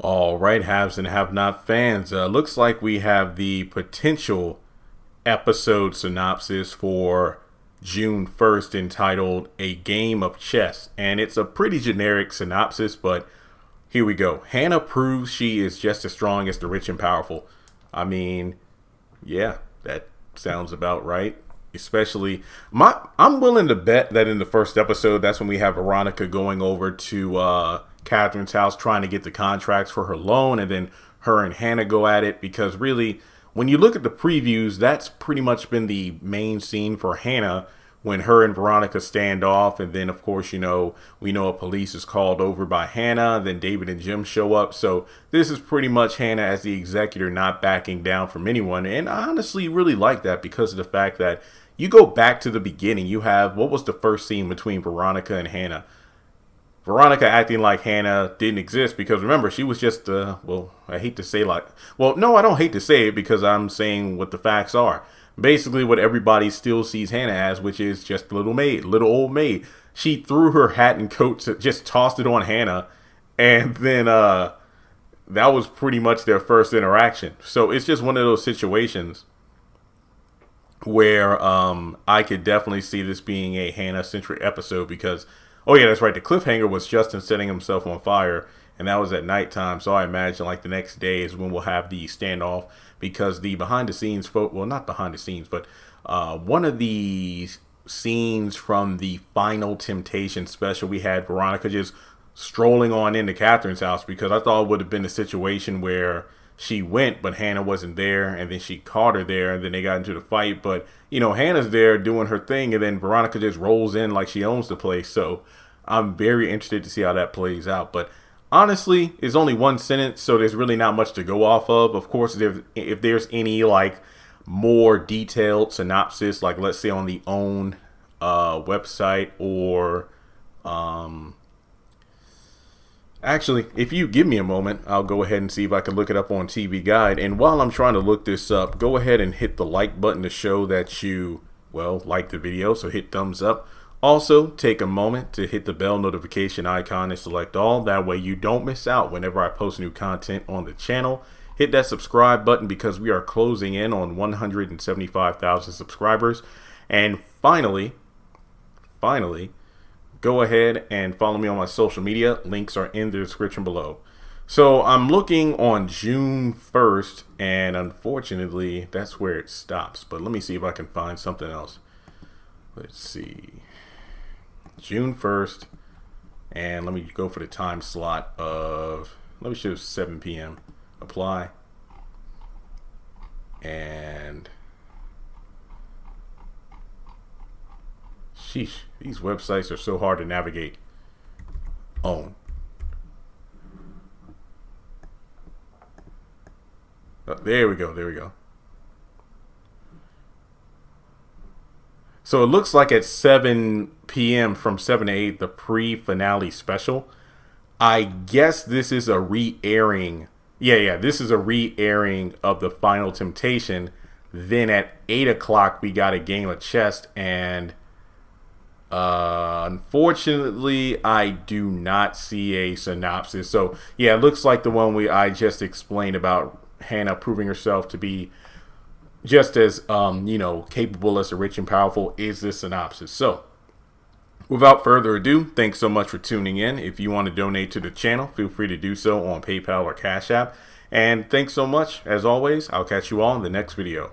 All right, haves and have not fans. Looks like we have the potential episode synopsis for June 1st entitled A Game of Chess. And it's a pretty generic synopsis, but here we go. Hannah proves she is just as strong as the rich and powerful. I mean, yeah, that sounds about right. Especially, I'm willing to bet that in the first episode, that's when we have Veronica going over to Catherine's house trying to get the contracts for her loan, and then her and Hannah go at it, because really, when you look at the previews, that's pretty much been the main scene for Hannah, when her and Veronica stand off. And then, of course, we know a police is called over by Hannah. Then David and Jim show up. So this is pretty much Hannah as the executor not backing down from anyone. And I honestly really like that, because of the fact that you go back to the beginning. You have, what was the first scene between Veronica and Hannah? Veronica acting like Hannah didn't exist, because remember, she was just, well, I hate to say no, I don't hate to say it, because I'm saying what the facts are. Basically what everybody still sees Hannah as, which is just a little old maid. She threw her hat and coat, just tossed it on Hannah, and then that was pretty much their first interaction. So it's just one of those situations where I could definitely see this being a Hannah-centric episode, because, oh yeah, that's right, the cliffhanger was Justin setting himself on fire, and that was at nighttime. So I imagine like the next day is when we'll have the standoff, because the behind the scenes not behind the scenes, but one of the scenes from the Final Temptation special, we had Veronica just strolling on into Catherine's house, because I thought it would have been a situation where she went, but Hannah wasn't there, and then she caught her there, and then they got into the fight. But, Hannah's there doing her thing, and then Veronica just rolls in like she owns the place. So I'm very interested to see how that plays out. But honestly, it's only one sentence, so there's really not much to go off of. Of course, if there's any like more detailed synopsis, like let's say on the OWN website, or actually, if you give me a moment, I'll go ahead and see if I can look it up on TV Guide. And while I'm trying to look this up, go ahead and hit the like button to show that you, like the video. So hit thumbs up. Also, take a moment to hit the bell notification icon and select all. That way you don't miss out whenever I post new content on the channel. Hit that subscribe button, because we are closing in on 175,000 subscribers. And finally, go ahead and follow me on my social media. Links are in the description below. So I'm looking on June 1st, and unfortunately, that's where it stops. But let me see if I can find something else. Let's see. June 1st, and let me go for the time slot of, let me choose 7 p.m. Apply. And sheesh, these websites are so hard to navigate. OWN. Oh, there we go. So it looks like at 7 p.m. from 7 to 8, the pre-finale special. I guess this is a re-airing. Yeah, this is a re-airing of the Final Temptation. Then at 8 o'clock, we got a game of chess, and unfortunately, I do not see a synopsis. So yeah, it looks like the one I just explained about Hannah proving herself to be just as capable as the rich and powerful is this synopsis. So without further ado, thanks so much for tuning in. If you want to donate to the channel, feel free to do so on PayPal or Cash App. And thanks so much. As always, I'll catch you all in the next video.